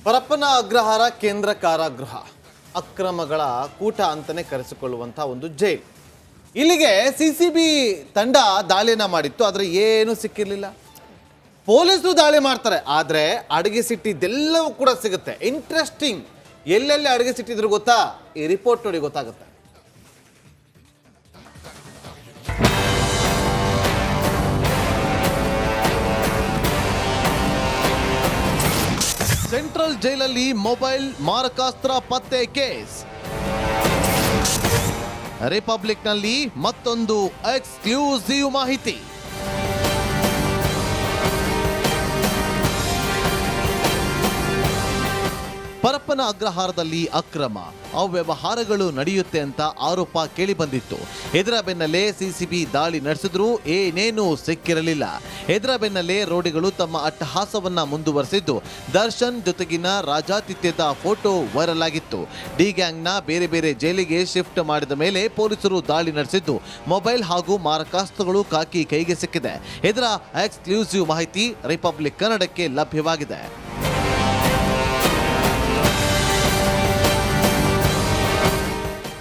ಪರಪ್ಪನ ಅಗ್ರಹಾರ ಕೇಂದ್ರ ಕಾರಾಗೃಹ ಅಕ್ರಮಗಳ ಕೂಟ ಅಂತಲೇ ಕರೆಸಿಕೊಳ್ಳುವಂಥ ಒಂದು ಜೈಲು. ಇಲ್ಲಿಗೆ ಸಿಸಿಬಿ ತಂಡ ದಾಳಿನ ಮಾಡಿತ್ತು, ಆದರೆ ಏನೂ ಸಿಕ್ಕಿರಲಿಲ್ಲ. ಪೊಲೀಸರು ದಾಳಿ ಮಾಡ್ತಾರೆ, ಆದರೆ ಅಡುಗೆ ಸಿಟ್ಟಿದ್ದೆಲ್ಲವೂ ಕೂಡ ಸಿಗುತ್ತೆ. ಇಂಟ್ರೆಸ್ಟಿಂಗ್, ಎಲ್ಲೆಲ್ಲಿ ಅಡುಗೆ ಸಿಟ್ಟಿದ್ರು ಗೊತ್ತಾ? ಈ ರಿಪೋರ್ಟ್ ನೋಡಿ ಗೊತ್ತಾಗುತ್ತೆ. ಸೆಂಟ್ರಲ್ ಜೈಲಲ್ಲಿ ಮೊಬೈಲ್ ಮಾರಕಾಸ್ತ್ರ ಪತ್ತೆ ಕೇಸ್. ರಿಪಬ್ಲಿಕ್ನಲ್ಲಿ ಮತ್ತೊಂದು ಎಕ್ಸ್ಕ್ಲೂಸಿವ್ ಮಾಹಿತಿ. ಪರಪ್ಪನ ಅಗ್ರಹಾರದಲ್ಲಿ ಅಕ್ರಮ ಅವ್ಯವಹಾರಗಳು ನಡೆಯುತ್ತೆ ಅಂತ ಆರೋಪ ಕೇಳಿಬಂದಿತ್ತು. ಇದರ ಬೆನ್ನಲ್ಲೇ ಸಿಸಿಬಿ ದಾಳಿ ನಡೆಸಿದ್ರೂ ಏನೇನೂ ಸಿಕ್ಕಿರಲಿಲ್ಲ. ಇದರ ಬೆನ್ನಲ್ಲೇ ರೋಡಿಗಳು ತಮ್ಮ ಅಟ್ಟಹಾಸವನ್ನ ಮುಂದುವರೆಸಿದ್ದು, ದರ್ಶನ್ ಜೊತೆಗಿನ ರಾಜಾತಿಥ್ಯದ ಫೋಟೋ ವೈರಲ್ ಆಗಿತ್ತು. ಡಿ ಗ್ಯಾಂಗ್ನ ಬೇರೆ ಬೇರೆ ಜೈಲಿಗೆ ಶಿಫ್ಟ್ ಮಾಡಿದ ಮೇಲೆ ಪೊಲೀಸರು ದಾಳಿ ನಡೆಸಿದ್ದು, ಮೊಬೈಲ್ ಹಾಗೂ ಮಾರಕಾಸ್ತ್ರಗಳು ಖಾಕಿ ಕೈಗೆ ಸಿಕ್ಕಿದೆ. ಇದರ ಎಕ್ಸ್ಕ್ಲೂಸಿವ್ ಮಾಹಿತಿ ರಿಪಬ್ಲಿಕ್ ಕನ್ನಡಕ್ಕೆ ಲಭ್ಯವಾಗಿದೆ.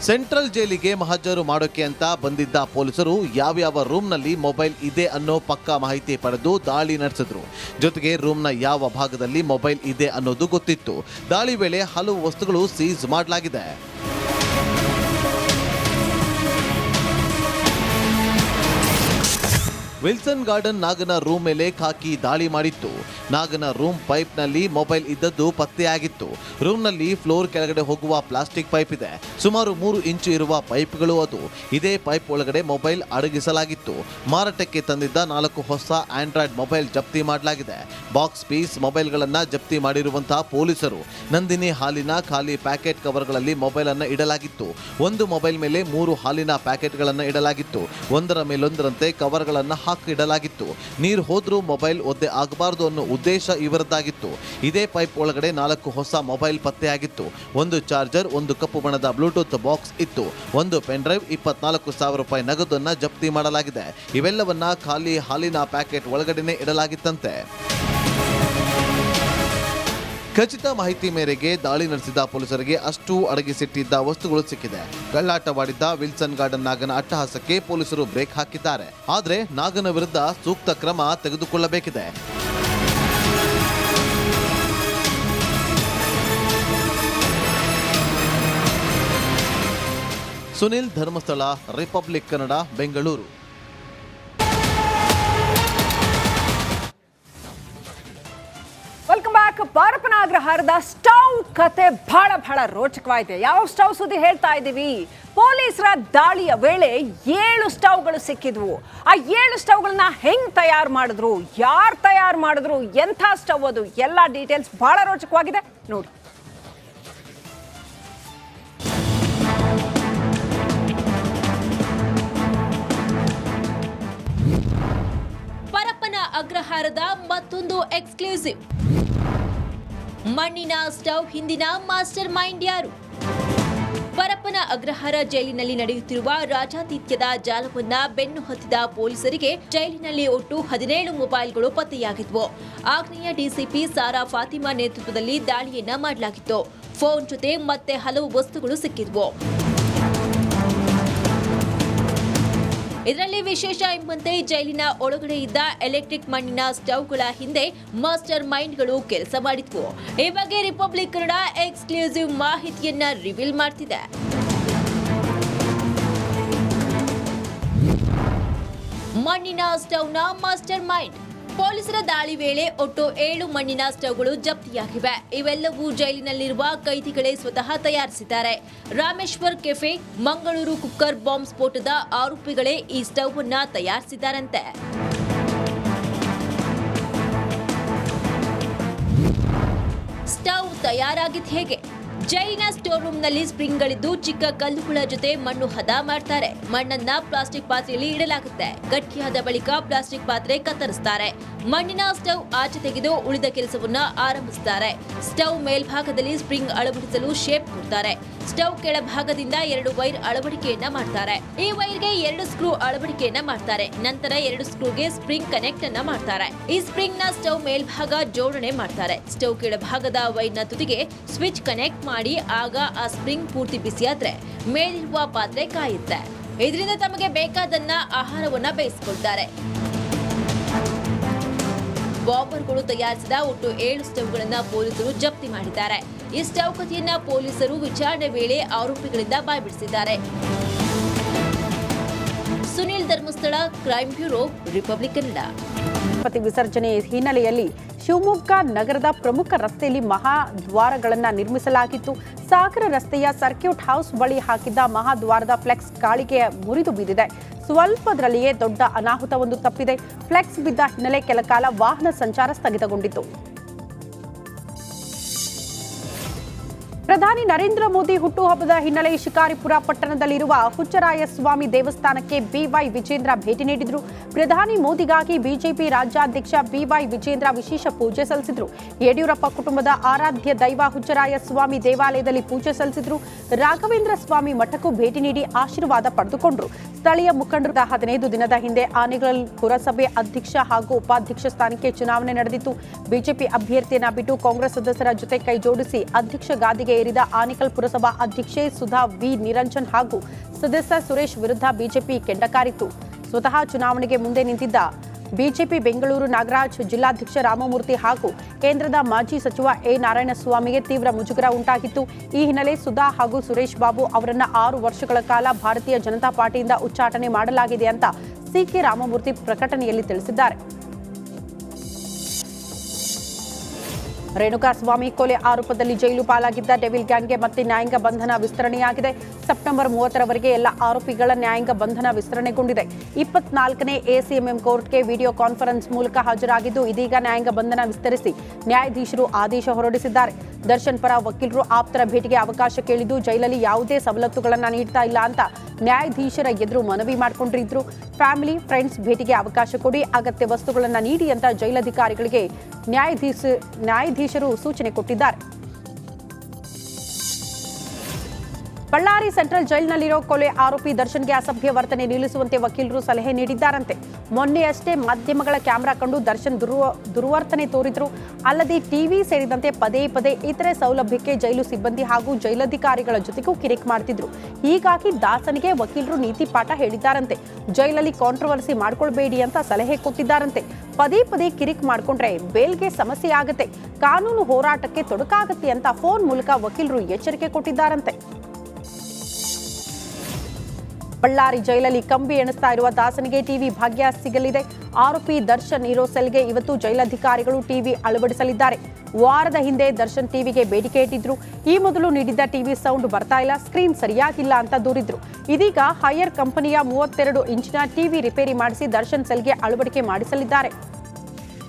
ಸೆಂಟ್ರಲ್ ಜೈಲಿಗೆ ಮಹಜರು ಮಾಡೋಕೆ ಅಂತ ಬಂದಿದ್ದ ಪೊಲೀಸರು ಯಾವ್ಯಾವ ರೂಮ್ನಲ್ಲಿ ಮೊಬೈಲ್ ಇದೆ ಅನ್ನೋ ಪಕ್ಕಾ ಮಾಹಿತಿ ಪಡೆದು ದಾಳಿ ನಡೆಸಿದ್ರು. ಜೊತೆಗೆ ರೂಮ್ನ ಯಾವ ಭಾಗದಲ್ಲಿ ಮೊಬೈಲ್ ಇದೆ ಅನ್ನೋದು ಗೊತ್ತಿತ್ತು. ದಾಳಿ ವೇಳೆ ಹಲವು ವಸ್ತುಗಳು ಸೀಸ್ ಮಾಡಲಾಗಿದೆ. ವಿಲ್ಸನ್ ಗಾರ್ಡನ್ ನಾಗನ ರೂಮ್ ಮೇಲೆ ಖಾಕಿ ದಾಳಿ ಮಾಡಿತ್ತು. ನಾಗನ ರೂಮ್ ಪೈಪ್ನಲ್ಲಿ ಮೊಬೈಲ್ ಇದ್ದದ್ದು ಪತ್ತೆಯಾಗಿತ್ತು. ರೂಮ್ನಲ್ಲಿ ಫ್ಲೋರ್ ಕೆಳಗಡೆ ಹೋಗುವ ಪ್ಲಾಸ್ಟಿಕ್ ಪೈಪ್ ಇದೆ. ಸುಮಾರು 3 ಇಂಚು ಇರುವ ಪೈಪ್ಗಳು ಅದು. ಇದೇ ಪೈಪ್ ಒಳಗಡೆ ಮೊಬೈಲ್ ಅಡಗಿಸಲಾಗಿತ್ತು. ಮಾರಾಟಕ್ಕೆ ತಂದಿದ್ದ 4 ಹೊಸ ಆಂಡ್ರಾಯ್ಡ್ ಮೊಬೈಲ್ ಜಪ್ತಿ ಮಾಡಲಾಗಿದೆ. ಬಾಕ್ಸ್ ಪೀಸ್ ಮೊಬೈಲ್ಗಳನ್ನು ಜಪ್ತಿ ಮಾಡಿರುವಂತಹ ಪೊಲೀಸರು ನಂದಿನಿ ಹಾಲಿನ ಖಾಲಿ ಪ್ಯಾಕೆಟ್ ಕವರ್ಗಳಲ್ಲಿ ಮೊಬೈಲ್ ಅನ್ನು ಇಡಲಾಗಿತ್ತು. ಒಂದು ಮೊಬೈಲ್ ಮೇಲೆ 3 ಹಾಲಿನ ಪ್ಯಾಕೆಟ್ಗಳನ್ನು ಇಡಲಾಗಿತ್ತು. ಒಂದರ ಮೇಲೊಂದರಂತೆ ಕವರ್ಗಳನ್ನು ಇಡಲಾಗಿತ್ತು. ನೀರು ಹೋದ್ರೂ ಮೊಬೈಲ್ ಒದ್ದೆ ಆಗಬಾರದು ಅನ್ನೋ ಉದ್ದೇಶ ಇವರದ್ದಾಗಿತ್ತು. ಇದೇ ಪೈಪ್ ಒಳಗಡೆ 4 ಹೊಸ ಮೊಬೈಲ್ ಪತ್ತೆಯಾಗಿತ್ತು. ಒಂದು ಚಾರ್ಜರ್, ಒಂದು ಕಪ್ಪು ಬಣ್ಣದ ಬ್ಲೂಟೂತ್ ಬಾಕ್ಸ್ ಇತ್ತು. ಒಂದು ಪೆನ್ ಡ್ರೈವ್, 24,000 ರೂಪಾಯಿ ನಗದನ್ನ ಜಪ್ತಿ ಮಾಡಲಾಗಿದೆ. ಇವೆಲ್ಲವನ್ನ ಖಾಲಿ ಹಾಲಿನ ಪ್ಯಾಕೆಟ್ ಒಳಗಡೆನೆ ಇಡಲಾಗಿತ್ತಂತೆ. ಖಚಿತ ಮಾಹಿತಿ ಮೇರೆಗೆ ದಾಳಿ ನಡೆಸಿದ ಪೊಲೀಸರಿಗೆ ಅಷ್ಟು ಅಡಗಿಸಿಟ್ಟಿದ್ದ ವಸ್ತುಗಳು ಸಿಕ್ಕಿದೆ. ಕಳ್ಳಾಟವಾಡಿದ್ದ ವಿಲ್ಸನ್ ಗಾರ್ಡನ್ ನಾಗನ ಅಟ್ಟಹಾಸಕ್ಕೆ ಪೊಲೀಸರು ಬ್ರೇಕ್ ಹಾಕಿದ್ದಾರೆ. ಆದರೆ ನಾಗನ ವಿರುದ್ಧ ಸೂಕ್ತ ಕ್ರಮ ತೆಗೆದುಕೊಳ್ಳಬೇಕಿದೆ. Sunil Dharmasthala, republic Kannada, Bengaluru. Welcome back. Parappana ಅಗ್ರಹಾರದ ಸ್ಟವ್ ಕತೆ ಬಹಳ ರೋಚಕವಾಗಿದೆ. ಯಾವ ಸ್ಟವ್ ಸುದ್ದಿ ಹೇಳ್ತಾ ಇದ್ದೀವಿ? ಪೊಲೀಸರ ದಾಳಿಯ ವೇಳೆ 7 ಸ್ಟವ್ಗಳು ಸಿಕ್ಕಿದ್ವು. ಆ 7 ಸ್ಟವ್ಗಳನ್ನ ಹೆಂಗ್ ತಯಾರು ಮಾಡಿದ್ರು, ಯಾರು ತಯಾರು ಮಾಡಿದ್ರು, ಎಂಥ ಸ್ಟವ್ ಅದು, ಎಲ್ಲ ಡೀಟೇಲ್ಸ್ ಬಹಳ ರೋಚಕವಾಗಿದೆ ನೋಡಿ. ಪರಪ್ಪನ ಅಗ್ರಹಾರದ ಮತ್ತೊಂದು ಎಕ್ಸ್ಕ್ಲೂಸಿವ್. ಮಣ್ಣಿನ ಸ್ಟವ್ ಹಿಂದಿನ ಮಾಸ್ಟರ್ ಮೈಂಡ್ ಯಾರು? ಪರಪ್ಪನ ಅಗ್ರಹಾರ ಜೈಲಿನಲ್ಲಿ ನಡೆಯುತ್ತಿರುವ ರಾಜಾತಿಥ್ಯದ ಜಾಲವನ್ನ ಬೆನ್ನು ಹತ್ತಿದ ಪೊಲೀಸರಿಗೆ ಜೈಲಿನಲ್ಲಿ ಒಟ್ಟು 17 ಮೊಬೈಲ್ಗಳು ಪತ್ತೆಯಾಗಿದ್ವು. ಆಗ್ನೇಯ ಡಿಸಿಪಿ ಸಾರಾ ಫಾತಿಮಾ ನೇತೃತ್ವದಲ್ಲಿ ದಾಳಿಯನ್ನ ಮಾಡಲಾಗಿತ್ತು. ಫೋನ್ ಜೊತೆ ಮತ್ತೆ ಹಲವು ವಸ್ತುಗಳು ಸಿಕ್ಕಿದ್ವು. ಇದರಲ್ಲಿ ವಿಶೇಷ ಎಂಬಂತೆ ಜೈಲಿನ ಒಳಗಡೆ ಇದ್ದ ಎಲೆಕ್ಟ್ರಿಕ್ ಮಣ್ಣಿನ ಸ್ಟವ್ಗಳ ಹಿಂದೆ ಮಾಸ್ಟರ್ ಮೈಂಡ್ಗಳು ಕೆಲಸ ಮಾಡಿದ್ವು. ಈ ಬಗ್ಗೆ ರಿಪಬ್ಲಿಕ್ ಕನ್ನಡ ಎಕ್ಸ್ಕ್ಲೂಸಿವ್ ಮಾಹಿತಿಯನ್ನ ರಿವೀಲ್ ಮಾಡ್ತಿದೆ. ಮಣ್ಣಿನ ಸ್ಟವ್ನ ಮಾಸ್ಟರ್ ಮೈಂಡ್. ಪೊಲೀಸರ ದಾಳಿ ವೇಳೆ ಒಟ್ಟು 7 ಮಣ್ಣಿನ ಸ್ಟವ್ಗಳು ಜಪ್ತಿಯಾಗಿವೆ. ಇವೆಲ್ಲವೂ ಜೈಲಿನಲ್ಲಿರುವ ಕೈದಿಗಳೇ ಸ್ವತಃ ತಯಾರಿಸಿದ್ದಾರೆ. Rameshwar cafe, Mangaluru cooker bomb ಸ್ಫೋಟದ ಆರೋಪಿಗಳೇ ಈ ಸ್ಟವ್ ಅನ್ನ ತಯಾರಿಸಿದ್ದಾರಂತೆ. ಸ್ಟವ್ ತಯಾರಾಗಿದ್ದು ಹೇಗೆ? ಜೈಲಿನ ಸ್ಟೋರ್ ರೂಮ್ನಲ್ಲಿ ಸ್ಪ್ರಿಂಗ್ಗಳಿದ್ದು ಚಿಕ್ಕ ಕಲ್ಲುಗಳ ಜೊತೆ ಮಣ್ಣು ಹದ ಮಾಡ್ತಾರೆ. ಮಣ್ಣನ್ನ ಪ್ಲಾಸ್ಟಿಕ್ ಪಾತ್ರೆಯಲ್ಲಿ ಇಡಲಾಗುತ್ತೆ. ಗಟ್ಟಿಯಾದ ಬಳಿಕ ಪ್ಲಾಸ್ಟಿಕ್ ಪಾತ್ರೆ ಕತ್ತರಿಸ್ತಾರೆ. ಮಣ್ಣಿನ ಸ್ಟವ್ ಆಚೆ ತೆಗೆದು ಉಳಿದ ಕೆಲಸವನ್ನ ಆರಂಭಿಸುತ್ತಾರೆ. ಸ್ಟವ್ ಮೇಲ್ಭಾಗದಲ್ಲಿ ಸ್ಪ್ರಿಂಗ್ ಅಳವಡಿಸಲು ಶೇಪ್ ಕೊಡ್ತಾರೆ. ಸ್ಟವ್ ಕೆಳಭಾಗದಿಂದ 2 ವೈರ್ ಅಳವಡಿಕೆಯನ್ನ ಮಾಡ್ತಾರೆ. ಈ ವೈರ್ಗೆ 2 ಸ್ಕ್ರೂ ಅಳವಡಿಕೆಯನ್ನ ಮಾಡ್ತಾರೆ. ನಂತರ 2 ಸ್ಕ್ರೂಗೆ ಸ್ಪ್ರಿಂಗ್ ಕನೆಕ್ಟ್ ಅನ್ನ ಮಾಡ್ತಾರೆ. ಈ ಸ್ಪ್ರಿಂಗ್ ನ ಸ್ಟವ್ ಮೇಲ್ಭಾಗ ಜೋಡಣೆ ಮಾಡ್ತಾರೆ. ಸ್ಟವ್ ಕೆಳಭಾಗದ ವೈರ್ನ ತುದಿಗೆ ಸ್ವಿಚ್ ಕನೆಕ್ಟ್ ಮಾಡಿ ಆಗ ಆ ಸ್ಪ್ರಿಂಗ್ ಪೂರ್ತಿ ಬಿಸಿಯಾದ್ರೆ ಮೇಲಿರುವ ಪಾತ್ರೆ ಕಾಯುತ್ತೆ. ಇದರಿಂದ ತಮಗೆ ಬೇಕಾದನ್ನ ಆಹಾರವನ್ನ ಬೇಯಿಸಿಕೊಳ್ತಾರೆ. ಬಾಂಬರ್ಗಳು ತಯಾರಿಸಿದ ಒಟ್ಟು 7 ಸ್ಟವ್ಗಳನ್ನ ಪೊಲೀಸರು ಜಪ್ತಿ ಮಾಡಿದ್ದಾರೆ. ಈ ಸ್ಟವ್ ಕಥೆಯನ್ನ ಪೊಲೀಸರು ವಿಚಾರಣೆ ವೇಳೆ ಆರೋಪಿಗಳಿಂದ ಬಾಯ್ಬಿಡಿಸಿದ್ದಾರೆ. Sunil Dharmasthala, crime bureau, republic Kannada. Ganapati ವಿಸರ್ಜನೆ ಹಿನ್ನೆಲೆಯಲ್ಲಿ ಶಿವಮೊಗ್ಗ ನಗರದ ಪ್ರಮುಖ ರಸ್ತೆಯಲ್ಲಿ ಮಹಾದ್ವಾರಗಳನ್ನು ನಿರ್ಮಿಸಲಾಗಿತ್ತು. ಸಾಗರ ರಸ್ತೆಯ ಸರ್ಕ್ಯೂಟ್ ಹೌಸ್ ಬಳಿ ಹಾಕಿದ್ದ ಮಹಾದ್ವಾರದ ಫ್ಲೆಕ್ಸ್ ಗಾಳಿಗೆ ಮುರಿದು ಬಿದ್ದಿದೆ. ಸ್ವಲ್ಪದರಲ್ಲಿಯೇ ದೊಡ್ಡ ಅನಾಹುತವೊಂದು ತಪ್ಪಿದೆ. ಫ್ಲೆಕ್ಸ್ ಬಿದ್ದ ಹಿನ್ನೆಲೆ ಕೆಲ ಕಾಲ ವಾಹನ ಸಂಚಾರ ಸ್ಥಗಿತಗೊಂಡಿತ್ತು. ಪ್ರಧಾನಿ ನರೇಂದ್ರ ಮೋದಿ ಹುಟ್ಟುಹಬ್ಬದ ಹಿನ್ನೆಲೆ ಶಿಕಾರಿಪುರ ಪಟ್ಟಣದಲ್ಲಿರುವ ಹುಚ್ಚರಾಯ ಸ್ವಾಮಿ ದೇವಸ್ಥಾನಕ್ಕೆ ಬಿವೈ ವಿಜೇಂದ್ರ ಭೇಟಿ ನೀಡಿದರು. ಪ್ರಧಾನಿ ಮೋದಿಗಾಗಿ ಬಿಜೆಪಿ ರಾಜ್ಯಾಧ್ಯಕ್ಷ ಬಿವೈ ವಿಜೇಂದ್ರ ವಿಶೇಷ ಪೂಜೆ ಸಲ್ಲಿಸಿದರು. ಯಡಿಯೂರಪ್ಪ ಕುಟುಂಬದ ಆರಾಧ್ಯ ದೈವ ಹುಚ್ಚರಾಯ ಸ್ವಾಮಿ ದೇವಾಲಯದಲ್ಲಿ ಪೂಜೆ ಸಲ್ಲಿಸಿದರು. ರಾಘವೇಂದ್ರ ಸ್ವಾಮಿ ಮಠಕ್ಕೂ ಭೇಟಿ ನೀಡಿ ಆಶೀರ್ವಾದ ಪಡೆದುಕೊಂಡರು. ಸ್ಥಳೀಯ ಮುಖಂಡರು 15 ದಿನದ ಹಿಂದೆ ಆನೇಕಲ್ ಪುರಸಭೆ ಅಧ್ಯಕ್ಷ ಹಾಗೂ ಉಪಾಧ್ಯಕ್ಷ ಸ್ಥಾನಕ್ಕೆ ಚುನಾವಣೆ ನಡೆದಿತ್ತು. ಬಿಜೆಪಿ ಅಭ್ಯರ್ಥಿಯನ್ನ ಬಿಟ್ಟು ಕಾಂಗ್ರೆಸ್ ಸದಸ್ಯರ ಜೊತೆ ಕೈ ಜೋಡಿಸಿ ಅಧ್ಯಕ್ಷ ಗಾದಿಗೆ ಏರಿದ ಆನೇಕಲ್ ಪುರಸಭಾ ಅಧ್ಯಕ್ಷೆ ಸುಧಾ ವಿ ನಿರಂಜನ್ ಹಾಗೂ ಸದಸ್ಯ ಸುರೇಶ್ ವಿರುದ್ಧ ಬಿಜೆಪಿ ಕೆಂಡಕಾರಿತ್ತು. ಸ್ವತಃ ಚುನಾವಣೆಗೆ ಮುಂದೆ ನಿಂತಿದ್ದ ಬಿಜೆಪಿ ಬೆಂಗಳೂರು ನಾಗರಾಜ್, ಜಿಲ್ಲಾಧ್ಯಕ್ಷ ರಾಮಮೂರ್ತಿ ಹಾಗೂ ಕೇಂದ್ರದ ಮಾಜಿ ಸಚಿವ ಎ ನಾರಾಯಣಸ್ವಾಮಿಗೆ ತೀವ್ರ ಮುಜುಗರ ಉಂಟಾಗಿತ್ತು. ಈ ಹಿನ್ನೆಲೆ ಸುಧಾ ಹಾಗೂ ಸುರೇಶ್ ಬಾಬು ಅವರನ್ನ 6 ವರ್ಷಗಳ ಕಾಲ ಭಾರತೀಯ ಜನತಾ ಪಾರ್ಟಿಯಿಂದ ಉಚ್ಚಾಟನೆ ಮಾಡಲಾಗಿದೆ ಅಂತ ಸಿಕೆ ರಾಮಮೂರ್ತಿ ಪ್ರಕಟಣೆಯಲ್ಲಿ ತಿಳಿಸಿದ್ದಾರೆ. ರೇಣುಕಾಸ್ವಾಮಿ ಕೊಲೆ ಆರೋಪದಲ್ಲಿ ಜೈಲು ಪಾಲಾಗಿದ್ದ ಡೆವಿಲ್ ಗ್ಯಾಂಗ್ಗೆ ಮತ್ತೆ ನ್ಯಾಯಾಂಗ ಬಂಧನ ವಿಸ್ತರಣೆಯಾಗಿದೆ. ಸೆಪ್ಟೆಂಬರ್ 30ರವರೆಗೆ ಎಲ್ಲ ಆರೋಪಿಗಳ ನ್ಯಾಯಾಂಗ ಬಂಧನ ವಿಸ್ತರಣೆಗೊಂಡಿದೆ. 24ನೇ ಎಸಿಎಂಎಂ ಕೋರ್ಟ್ಗೆ ವಿಡಿಯೋ ಕಾನ್ಫರೆನ್ಸ್ ಮೂಲಕ ಹಾಜರಾಗಿದ್ದು, ಇದೀಗ ನ್ಯಾಯಾಂಗ ಬಂಧನ ವಿಸ್ತರಿಸಿ ನ್ಯಾಯಾಧೀಶರು ಆದೇಶ ಹೊರಡಿಸಿದ್ದಾರೆ. ದರ್ಶನ್ ಪರ ವಕೀಲರು ಆಪ್ತರ ಭೇಟಿಗೆ ಅವಕಾಶ ಕೇಳಿದ್ದು, ಜೈಲಲ್ಲಿ ಯಾವುದೇ ಸವಲತ್ತುಗಳನ್ನು ನೀಡ್ತಾ ಇಲ್ಲ ಅಂತ ನ್ಯಾಯಾಧೀಶರ ಎದುರು ಮನವಿ ಮಾಡಿಕೊಂಡಿದ್ರು. ಫ್ಯಾಮಿಲಿ, ಫ್ರೆಂಡ್ಸ್ ಭೇಟಿಗೆ ಅವಕಾಶ ಕೊಡಿ, ಅಗತ್ಯ ವಸ್ತುಗಳನ್ನು ನೀಡಿ ಅಂತ ಜೈಲಧಿಕಾರಿಗಳಿಗೆ ನ್ಯಾಯಾಧೀಶರು ಸೂಚನೆ ಕೊಟ್ಟಿದ್ದಾರೆ. ಬಳ್ಳಾರಿ ಸೆಂಟ್ರಲ್ ಜೈಲಿನಲ್ಲಿರೋ ಕೊಲೆ ಆರೋಪಿ ದರ್ಶನ್ಗೆ ಅಸಭ್ಯ ವರ್ತನೆ ನಿಲ್ಲಿಸುವಂತೆ ವಕೀಲರು ಸಲಹೆ ನೀಡಿದ್ದಾರಂತೆ. ಮೊನ್ನೆಯಷ್ಟೇ ಮಾಧ್ಯಮಗಳ ಕ್ಯಾಮೆರಾ ಕಂಡು ದರ್ಶನ್ ದುರ್ವರ್ತನೆ ತೋರಿದ್ರು. ಅಲ್ಲದೆ ಟಿವಿ ಸೇರಿದಂತೆ ಪದೇ ಪದೇ ಇತರೆ ಸೌಲಭ್ಯಕ್ಕೆ ಜೈಲು ಸಿಬ್ಬಂದಿ ಹಾಗೂ ಜೈಲಧಿಕಾರಿಗಳ ಜೊತೆಗೂ ಕಿರಿಕ್ ಮಾಡ್ತಿದ್ರು. ಹೀಗಾಗಿ ದಾಸನಿಗೆ ವಕೀಲರು ನೀತಿ ಪಾಠ ಹೇಳಿದ್ದಾರಂತೆ. ಜೈಲಲ್ಲಿ ಕಾಂಟ್ರವರ್ಸಿ ಮಾಡ್ಕೊಳ್ಬೇಡಿ ಅಂತ ಸಲಹೆ ಕೊಟ್ಟಿದ್ದಾರಂತೆ. ಪದೇ ಪದೇ ಕಿರಿಕ್ ಮಾಡ್ಕೊಂಡ್ರೆ ಬೇಲ್ಗೆ ಸಮಸ್ಯೆ ಆಗುತ್ತೆ, ಕಾನೂನು ಹೋರಾಟಕ್ಕೆ ತೊಡಕಾಗುತ್ತೆ ಅಂತ ಫೋನ್ ಮೂಲಕ ವಕೀಲರು ಎಚ್ಚರಿಕೆ ಕೊಟ್ಟಿದ್ದಾರಂತೆ. ಬಳ್ಳಾರಿ ಜೈಲಲ್ಲಿ ಕಂಬಿ ಎಣಿಸ್ತಾ ಇರುವ ದಾಸನಿಗೆ ಟಿವಿ ಭಾಗ್ಯ ಸಿಗಲಿದೆ. ಆರೋಪಿ ದರ್ಶನ್ ಇರೋ ಸೆಲ್ಗೆ ಇವತ್ತು ಜೈಲಧಿಕಾರಿಗಳು ಟಿವಿ ಅಳವಡಿಸಲಿದ್ದಾರೆ. ವಾರದ ಹಿಂದೆ ದರ್ಶನ್ ಟಿವಿಗೆ ಬೇಡಿಕೆ ಇಟ್ಟಿದ್ರು. ಈ ಮೊದಲು ನೀಡಿದ್ದ ಟಿವಿ ಸೌಂಡ್ ಬರ್ತಾ ಇಲ್ಲ, ಸ್ಕ್ರೀನ್ ಸರಿಯಾಗಿಲ್ಲ ಅಂತ ದೂರಿದ್ರು. ಇದೀಗ ಹೈಯರ್ ಕಂಪನಿಯ 32 ಇಂಚಿನ ಟಿವಿ ರಿಪೇರಿ ಮಾಡಿಸಿ ದರ್ಶನ್ ಸೆಲ್ಗೆ ಅಳವಡಿಕೆ ಮಾಡಿಸಲಿದ್ದಾರೆ.